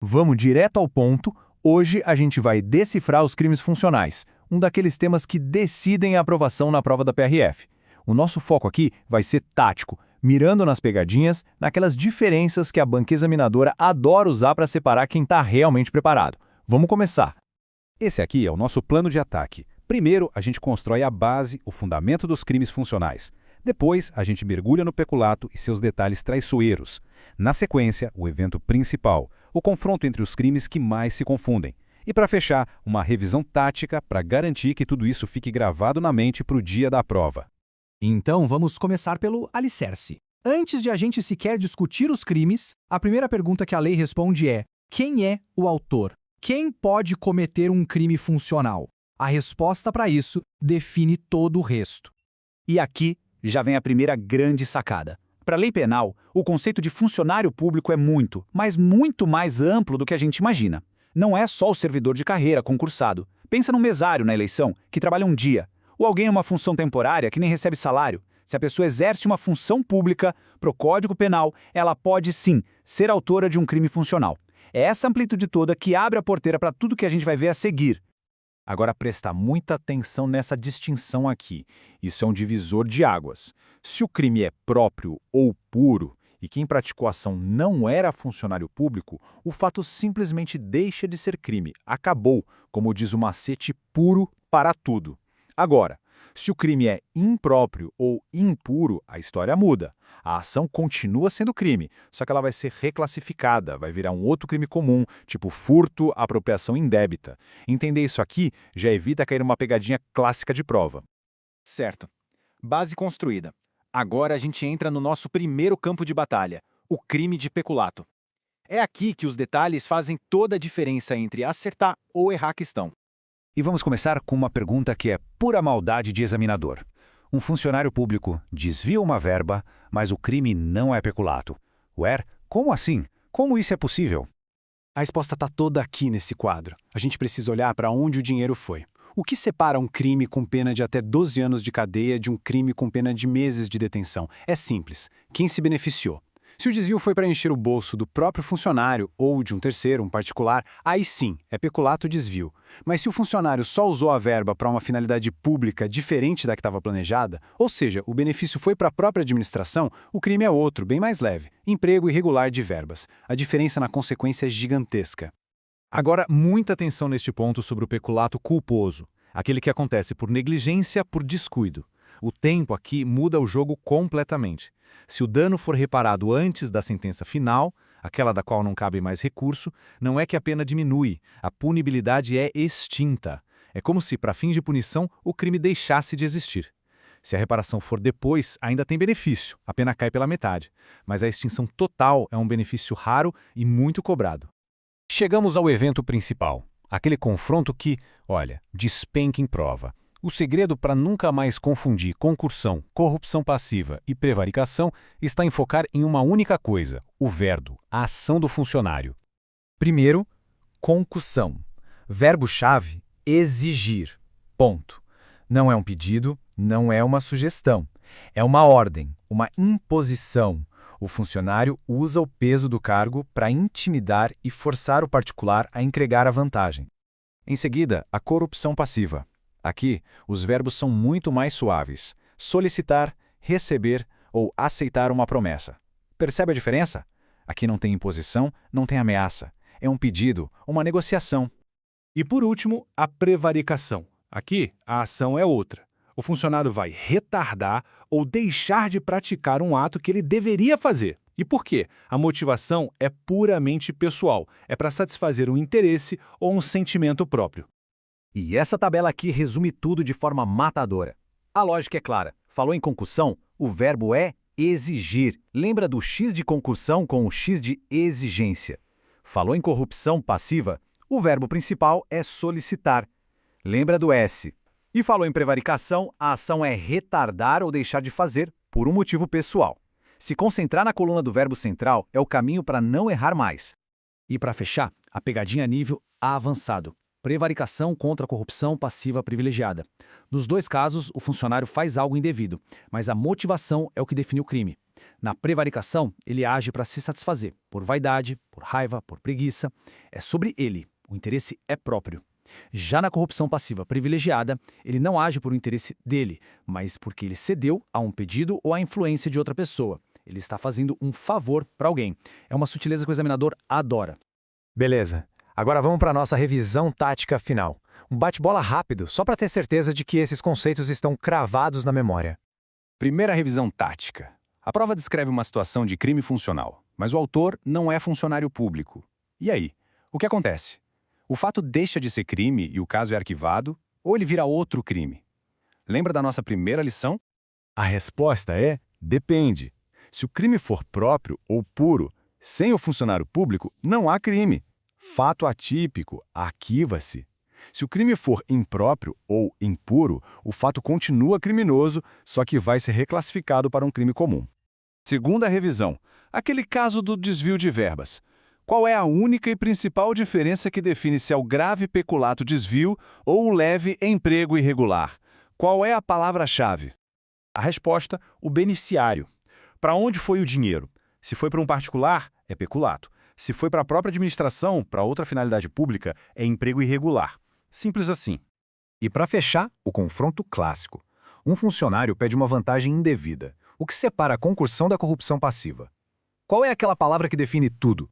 Vamos direto ao ponto. Hoje a gente vai decifrar os crimes funcionais, um daqueles temas que decidem a aprovação na prova da PRF. O nosso foco aqui vai ser tático, mirando nas pegadinhas, naquelas diferenças que a banca examinadora adora usar para separar quem está realmente preparado. Vamos começar. Esse aqui é o nosso plano de ataque. Primeiro, a gente constrói a base, o fundamento dos crimes funcionais. Depois, a gente mergulha no peculato e seus detalhes traiçoeiros. Na sequência, o evento principal, o confronto entre os crimes que mais se confundem. E para fechar, uma revisão tática para garantir que tudo isso fique gravado na mente para o dia da prova. Então vamos começar pelo alicerce. Antes de a gente sequer discutir os crimes, a primeira pergunta que a lei responde é: quem é o autor? Quem pode cometer um crime funcional? A resposta para isso define todo o resto. E aqui já vem a primeira grande sacada. Para a lei penal, o conceito de funcionário público é muito, mas muito mais amplo do que a gente imagina. Não é só o servidor de carreira concursado. Pensa num mesário na eleição, que trabalha um dia, ou alguém em uma função temporária que nem recebe salário. Se a pessoa exerce uma função pública, pro Código Penal, ela pode sim ser autora de um crime funcional. É essa amplitude toda que abre a porteira para tudo que a gente vai ver a seguir. Agora presta muita atenção nessa distinção aqui. Isso é um divisor de águas. Se o crime é próprio ou puro, e quem praticou a ação não era funcionário público, o fato simplesmente deixa de ser crime. Acabou, como diz o macete puro para tudo. Agora, se o crime é impróprio ou impuro, a história muda. A ação continua sendo crime, só que ela vai ser reclassificada, vai virar um outro crime comum, tipo furto, apropriação indébita. Entender isso aqui já evita cair numa pegadinha clássica de prova. Certo. Base construída. Agora a gente entra no nosso primeiro campo de batalha, o crime de peculato. É aqui que os detalhes fazem toda a diferença entre acertar ou errar a questão. E vamos começar com uma pergunta que é pura maldade de examinador. Um funcionário público desvia uma verba, mas o crime não é peculato. Ué, como assim? Como isso é possível? A resposta está toda aqui nesse quadro. A gente precisa olhar para onde o dinheiro foi. O que separa um crime com pena de até 12 anos de cadeia de um crime com pena de meses de detenção? É simples. Quem se beneficiou? Se o desvio foi para encher o bolso do próprio funcionário ou de um terceiro, um particular, aí sim, é peculato desvio. Mas se o funcionário só usou a verba para uma finalidade pública diferente da que estava planejada, ou seja, o benefício foi para a própria administração, o crime é outro, bem mais leve: emprego irregular de verbas. A diferença na consequência é gigantesca. Agora, muita atenção neste ponto sobre o peculato culposo, aquele que acontece por negligência, por descuido. O tempo aqui muda o jogo completamente. Se o dano for reparado antes da sentença final, aquela da qual não cabe mais recurso, não é que a pena diminui, a punibilidade é extinta. É como se, para fins de punição, o crime deixasse de existir. Se a reparação for depois, ainda tem benefício, a pena cai pela metade. Mas a extinção total é um benefício raro e muito cobrado. Chegamos ao evento principal, aquele confronto que, olha, despenca em prova. O segredo para nunca mais confundir concursão, corrupção passiva e prevaricação está em focar em uma única coisa: o verbo, a ação do funcionário. Primeiro, concussão. Verbo-chave, exigir. Ponto. Não é um pedido, não é uma sugestão. É uma ordem, uma imposição. O funcionário usa o peso do cargo para intimidar e forçar o particular a entregar a vantagem. Em seguida, a corrupção passiva. Aqui, os verbos são muito mais suaves: solicitar, receber ou aceitar uma promessa. Percebe a diferença? Aqui não tem imposição, não tem ameaça. É um pedido, uma negociação. E por último, a prevaricação. Aqui, a ação é outra. O funcionário vai retardar ou deixar de praticar um ato que ele deveria fazer. E por quê? A motivação é puramente pessoal. É para satisfazer um interesse ou um sentimento próprio. E essa tabela aqui resume tudo de forma matadora. A lógica é clara. Falou em concussão, o verbo é exigir. Lembra do X de concussão com o X de exigência. Falou em corrupção passiva, o verbo principal é solicitar. Lembra do S. E falou em prevaricação, a ação é retardar ou deixar de fazer por um motivo pessoal. Se concentrar na coluna do verbo central é o caminho para não errar mais. E para fechar, a pegadinha nível avançado. Prevaricação contra a corrupção passiva privilegiada. Nos dois casos, o funcionário faz algo indevido, mas a motivação é o que define o crime. Na prevaricação, ele age para se satisfazer, por vaidade, por raiva, por preguiça. É sobre ele, o interesse é próprio. Já na corrupção passiva privilegiada, ele não age por um interesse dele, mas porque ele cedeu a um pedido ou à influência de outra pessoa. Ele está fazendo um favor para alguém. É uma sutileza que o examinador adora. Beleza. Agora vamos para a nossa revisão tática final. Um bate-bola rápido, só para ter certeza de que esses conceitos estão cravados na memória. Primeira revisão tática. A prova descreve uma situação de crime funcional, mas o autor não é funcionário público. E aí? O que acontece? O fato deixa de ser crime e o caso é arquivado, ou ele vira outro crime? Lembra da nossa primeira lição? A resposta é: depende. Se o crime for próprio ou puro, sem o funcionário público, não há crime. Fato atípico, arquiva-se. Se o crime for impróprio ou impuro, o fato continua criminoso, só que vai ser reclassificado para um crime comum. Segunda revisão, aquele caso do desvio de verbas. Qual é a única e principal diferença que define se é o grave peculato desvio ou o leve emprego irregular? Qual é a palavra-chave? A resposta, o beneficiário. Para onde foi o dinheiro? Se foi para um particular, é peculato. Se foi para a própria administração, para outra finalidade pública, é emprego irregular. Simples assim. E para fechar, o confronto clássico. Um funcionário pede uma vantagem indevida, o que separa a concussão da corrupção passiva. Qual é aquela palavra que define tudo?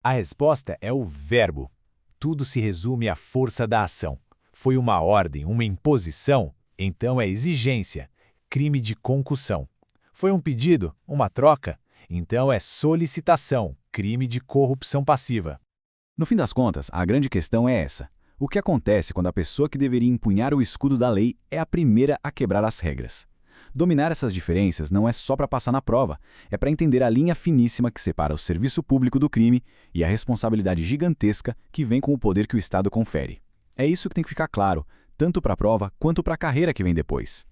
A resposta é o verbo. Tudo se resume à força da ação. Foi uma ordem, uma imposição, então é exigência, crime de concussão. Foi um pedido, uma troca, então é solicitação, crime de corrupção passiva. No fim das contas, a grande questão é essa. O que acontece quando a pessoa que deveria empunhar o escudo da lei é a primeira a quebrar as regras? Dominar essas diferenças não é só para passar na prova, é para entender a linha finíssima que separa o serviço público do crime e a responsabilidade gigantesca que vem com o poder que o Estado confere. É isso que tem que ficar claro, tanto para a prova quanto para a carreira que vem depois.